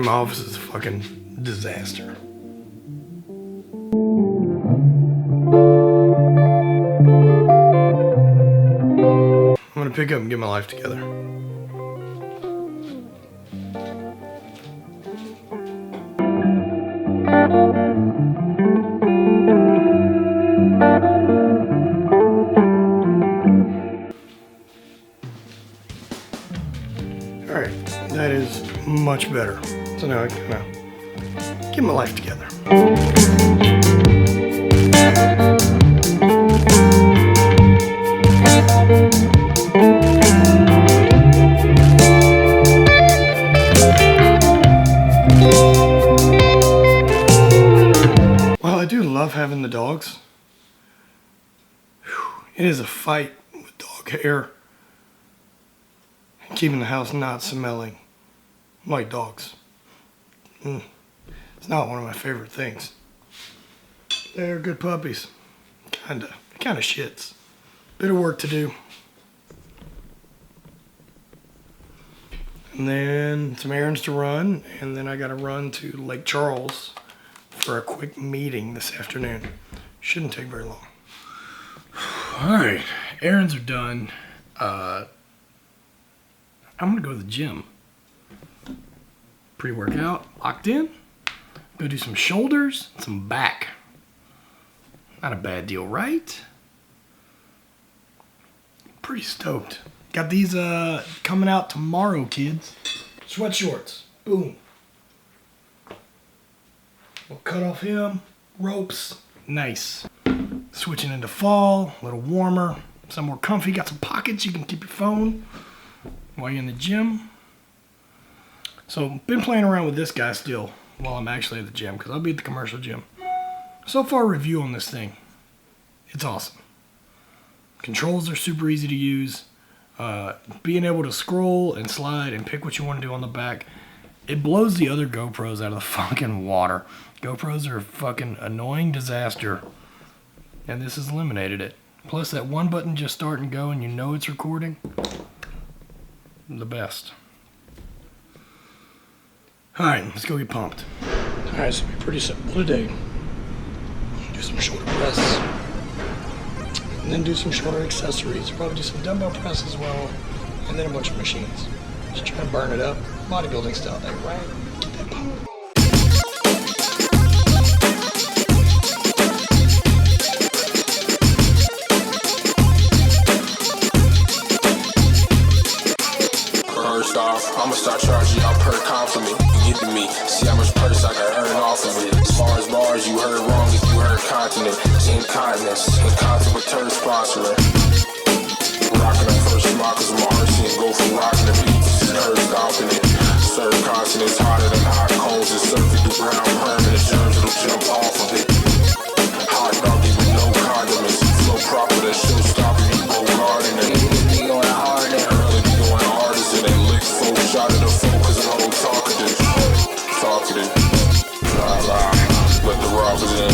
My office is a fucking disaster. I'm gonna pick up and get my life together. Alright, that is much better. So now I can get my life together. Well, I do love having the dogs. It is a fight with dog hair. Keeping the house not smelling like dogs. It's not one of my favorite things. They're good puppies. Kinda shits. Bit of work to do. And then some errands to run, and then I gotta run to Lake Charles for a quick meeting this afternoon. Shouldn't take very long. Alright, errands are done. I'm gonna go to the gym. Pre-workout, locked in. Go do some shoulders, some back. Not a bad deal, right? Pretty stoked. Got these coming out tomorrow, kids. Sweat shorts. Boom. We'll cut off hem, ropes. Nice. Switching into fall, a little warmer, some more comfy. Got some pockets, you can keep your phone while you're in the gym. So, been playing around with this guy still while I'm actually at the gym, because I'll be at the commercial gym. So far, review on this thing. It's awesome. Controls are super easy to use. Being able to scroll and slide and pick what you want to do on the back, it blows the other GoPros out of the fucking water. GoPros are a fucking annoying disaster, and this has eliminated it. Plus, that one button just start and go, and you know it's recording. The best. Alright, let's go get pumped. Alright, this will be pretty simple today. Do some shoulder press. And then do some shoulder accessories. Probably do some dumbbell press as well. And then a bunch of machines. Just try to burn it up. Bodybuilding style thing, right? Get that pump. First off, I'ma start charging y'all per compliment. You get to me, see how much purse I can earn off of it. As far as bars, you heard wrong if you heard continent. Incontinence, incontinent with turd sponsoring. Rocking the first mockers of my RC and go from rocking the beats. Nerd stomping it. Serve consonants hotter than hot coals and surf it through brown permanent germs that'll jump off of it. Hot doggy with no condiments. Flow proper, that show stopping you go garden and be going hard and early be going hardest and they lick folk shot at the folk cause the whole talkative. Talkative. Blah blah. Let the robbers in.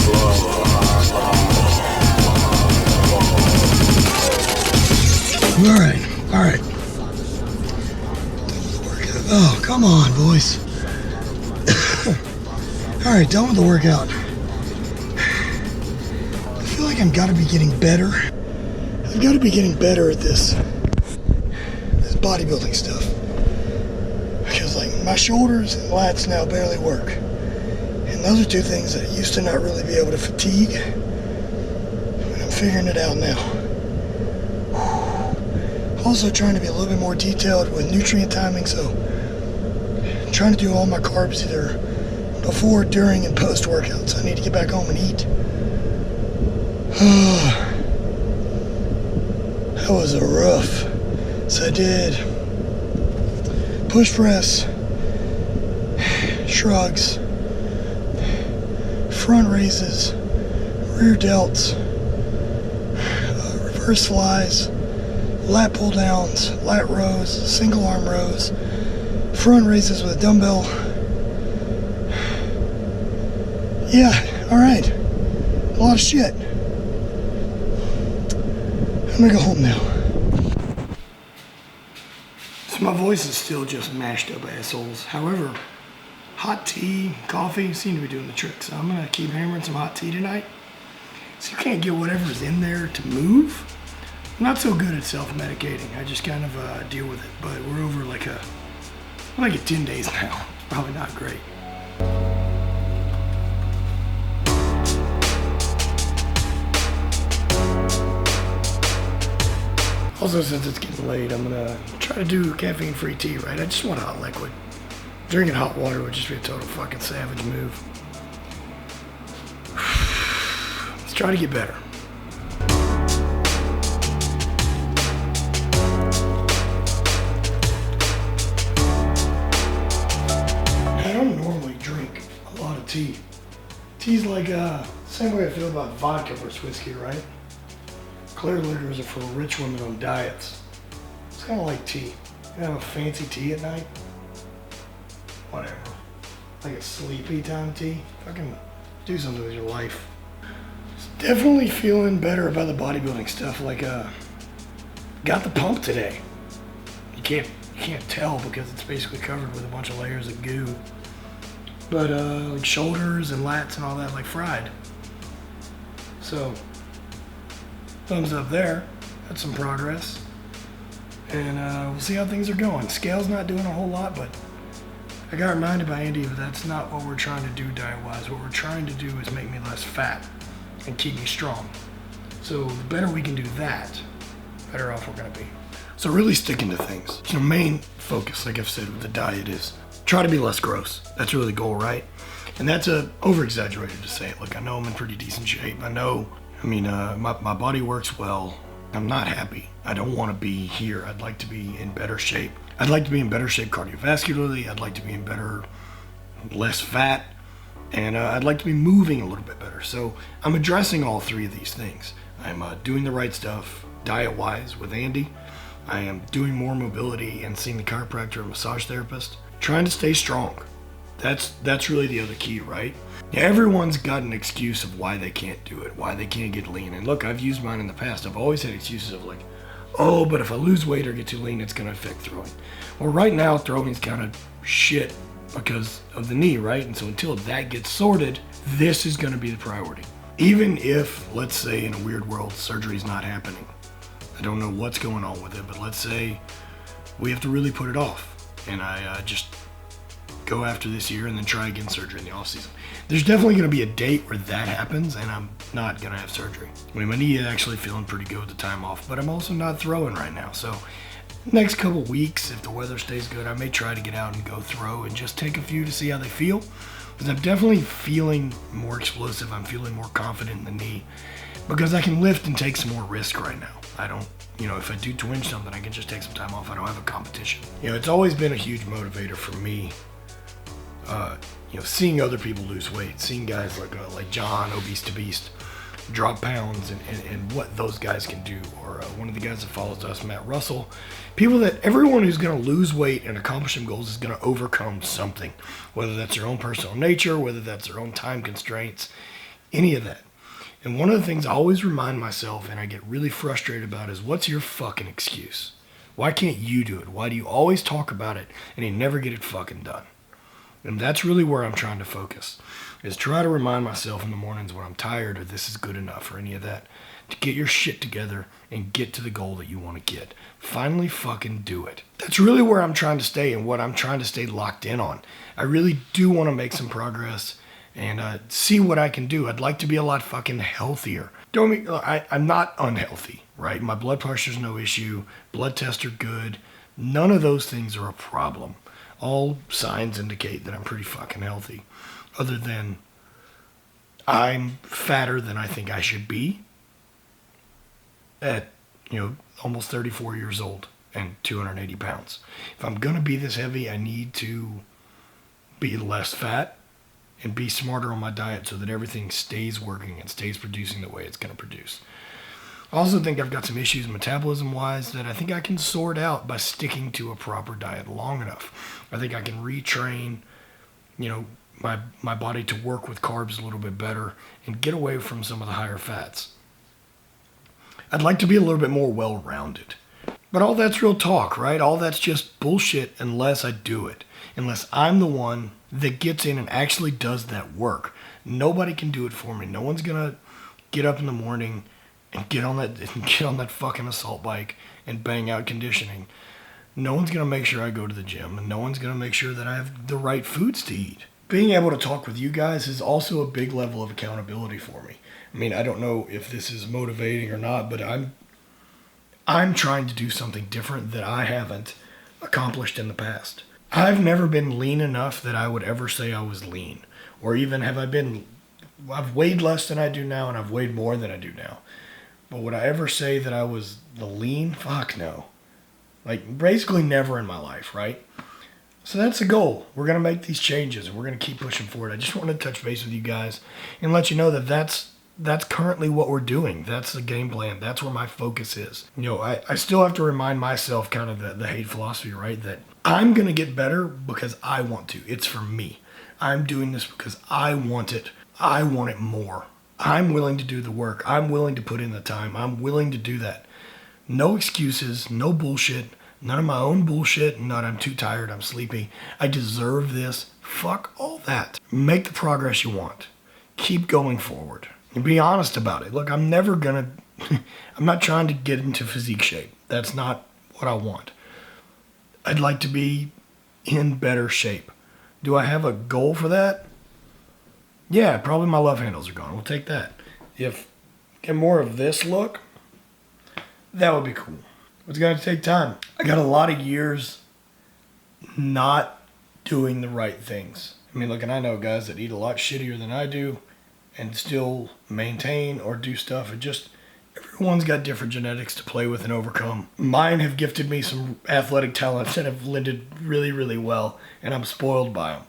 Blah blah blah. Alright. Oh, come on, boys. Alright, done with the workout. I feel like I've got to be getting better. I've got to be getting better at this bodybuilding stuff. Because, like, my shoulders and lats now barely work. And those are two things that I used to not really be able to fatigue. And I'm figuring it out now. Also trying to be a little bit more detailed with nutrient timing, so I'm trying to do all my carbs either before, during, and post workouts. I need to get back home and eat. That was a rough. So I did push press, shrugs, front raises, rear delts, reverse flies, lat pull downs, lat rows, single arm rows, front raises with a dumbbell. Yeah, alright. A lot of shit. I'm gonna go home now. So my voice is still just mashed up assholes. However, hot tea, coffee seem to be doing the trick. So I'm gonna keep hammering some hot tea tonight. So you can't get whatever's in there to move. I'm not so good at self-medicating. I just kind of deal with it. But we're over like 10 days now. Probably not great. Also, since it's getting late, I'm gonna try to do caffeine-free tea, right? I just want a hot liquid. Drinking hot water would just be a total fucking savage move. Let's try to get better. I don't normally drink a lot of tea. Tea's like, same way I feel about vodka versus whiskey, right? Clear liquors are for rich women on diets. It's kind of like tea. You have a fancy tea at night? Whatever. Like a sleepy time tea? Fucking do something with your life. Definitely feeling better about the bodybuilding stuff. Like, got the pump today. You can't tell because it's basically covered with a bunch of layers of goo. But, like shoulders and lats and all that, like fried. So, thumbs up there. That's some progress. And we'll see how things are going. Scale's not doing a whole lot, but I got reminded by Andy that that's not what we're trying to do diet-wise. What we're trying to do is make me less fat and keep me strong. So the better we can do that, better off we're gonna be. So really sticking to things. The main focus, like I've said with the diet, is try to be less gross. That's really the goal, right? And that's over-exaggerated to say it. Look, I know I'm in pretty decent shape. My body works well. I'm not happy. I don't want to be here. I'd like to be in better shape. I'd like to be in better shape cardiovascularly. I'd like to be in less fat. And I'd like to be moving a little bit better. So I'm addressing all three of these things. I'm doing the right stuff diet-wise with Andy. I am doing more mobility and seeing the chiropractor and massage therapist. Trying to stay strong. That's really the other key, right? Yeah, everyone's got an excuse of why they can't do it, why they can't get lean. And look, I've used mine in the past. I've always had excuses of like, oh, but if I lose weight or get too lean, it's going to affect throwing. Well, right now, throwing's kind of shit because of the knee, right? And so until that gets sorted, this is going to be the priority. Even if, let's say in a weird world, surgery's not happening. I don't know what's going on with it, but let's say we have to really put it off. And I just go after this year and then try again surgery in the off season. There's definitely going to be a date where that happens and I'm not going to have surgery. I mean, my knee is actually feeling pretty good with the time off, but I'm also not throwing right now. So next couple weeks, if the weather stays good, I may try to get out and go throw and just take a few to see how they feel. Because I'm definitely feeling more explosive. I'm feeling more confident in the knee because I can lift and take some more risk right now. I don't, if I do twinge something, I can just take some time off. I don't have a competition. It's always been a huge motivator for me. Seeing other people lose weight, seeing guys like John, Obese to Beast, drop pounds and what those guys can do, or one of the guys that follows us, Matt Russell, people that everyone who's going to lose weight and accomplish some goals is going to overcome something, whether that's their own personal nature, whether that's their own time constraints, any of that. And one of the things I always remind myself and I get really frustrated about is, what's your fucking excuse? Why can't you do it? Why do you always talk about it and you never get it fucking done? And that's really where I'm trying to focus, is try to remind myself in the mornings when I'm tired or this is good enough or any of that, to get your shit together and get to the goal that you want to get. Finally fucking do it. That's really where I'm trying to stay and what I'm trying to stay locked in on. I really do want to make some progress and see what I can do. I'd like to be a lot fucking healthier. I'm not unhealthy, right? My blood pressure's no issue. Blood tests are good. None of those things are a problem. All signs indicate that I'm pretty fucking healthy, other than I'm fatter than I think I should be at, almost 34 years old and 280 pounds. If I'm going to be this heavy, I need to be less fat and be smarter on my diet so that everything stays working and stays producing the way it's going to produce. I also think I've got some issues metabolism-wise that I think I can sort out by sticking to a proper diet long enough. I think I can retrain, my body to work with carbs a little bit better and get away from some of the higher fats. I'd like to be a little bit more well-rounded. But all that's real talk, right? All that's just bullshit unless I do it. Unless I'm the one that gets in and actually does that work. Nobody can do it for me. No one's gonna get up in the morning and get on that fucking assault bike and bang out conditioning. No one's gonna make sure I go to the gym, and no one's gonna make sure that I have the right foods to eat. Being able to talk with you guys is also a big level of accountability for me. I mean, I don't know if this is motivating or not, but I'm trying to do something different that I haven't accomplished in the past. I've never been lean enough that I would ever say I was lean. Or even I've weighed less than I do now, and I've weighed more than I do now. But would I ever say that I was the lean? Fuck no. Like, basically never in my life, right? So that's the goal. We're going to make these changes, and we're going to keep pushing forward. I just wanted to touch base with you guys and let you know that that's currently what we're doing. That's the game plan. That's where my focus is. You know, I still have to remind myself kind of the hate philosophy, right? That I'm going to get better because I want to. It's for me. I'm doing this because I want it. I want it more. I'm willing to do the work. I'm willing to put in the time. I'm willing to do that. No excuses, no bullshit, none of my own bullshit, not I'm too tired, I'm sleepy. I deserve this. Fuck all that. Make the progress you want. Keep going forward. And be honest about it. Look, I'm not trying to get into physique shape. That's not what I want. I'd like to be in better shape. Do I have a goal for that? Yeah, probably my love handles are gone. We'll take that. If I get more of this look, that would be cool. It's going to take time. I got a lot of years not doing the right things. I mean, look, and I know guys that eat a lot shittier than I do and still maintain or do stuff. Everyone's got different genetics to play with and overcome. Mine have gifted me some athletic talents that have lended really, really well, and I'm spoiled by them.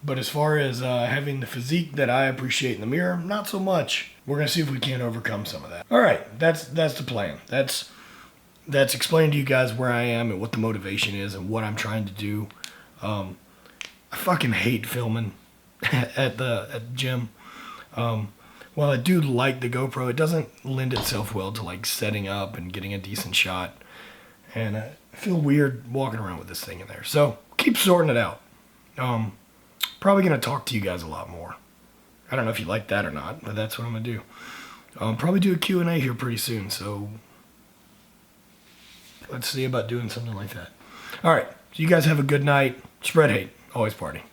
But as far as having the physique that I appreciate in the mirror, not so much. We're going to see if we can't overcome some of that. All right, that's the plan. That's explaining to you guys where I am and what the motivation is and what I'm trying to do. I fucking hate filming at the gym. While I do like the GoPro, it doesn't lend itself well to like setting up and getting a decent shot. And I feel weird walking around with this thing in there. So keep sorting it out. Probably going to talk to you guys a lot more. I don't know if you like that or not, but that's what I'm going to do. Probably do a Q&A here pretty soon, so let's see about doing something like that. All right, so you guys have a good night. Spread hate. Always party.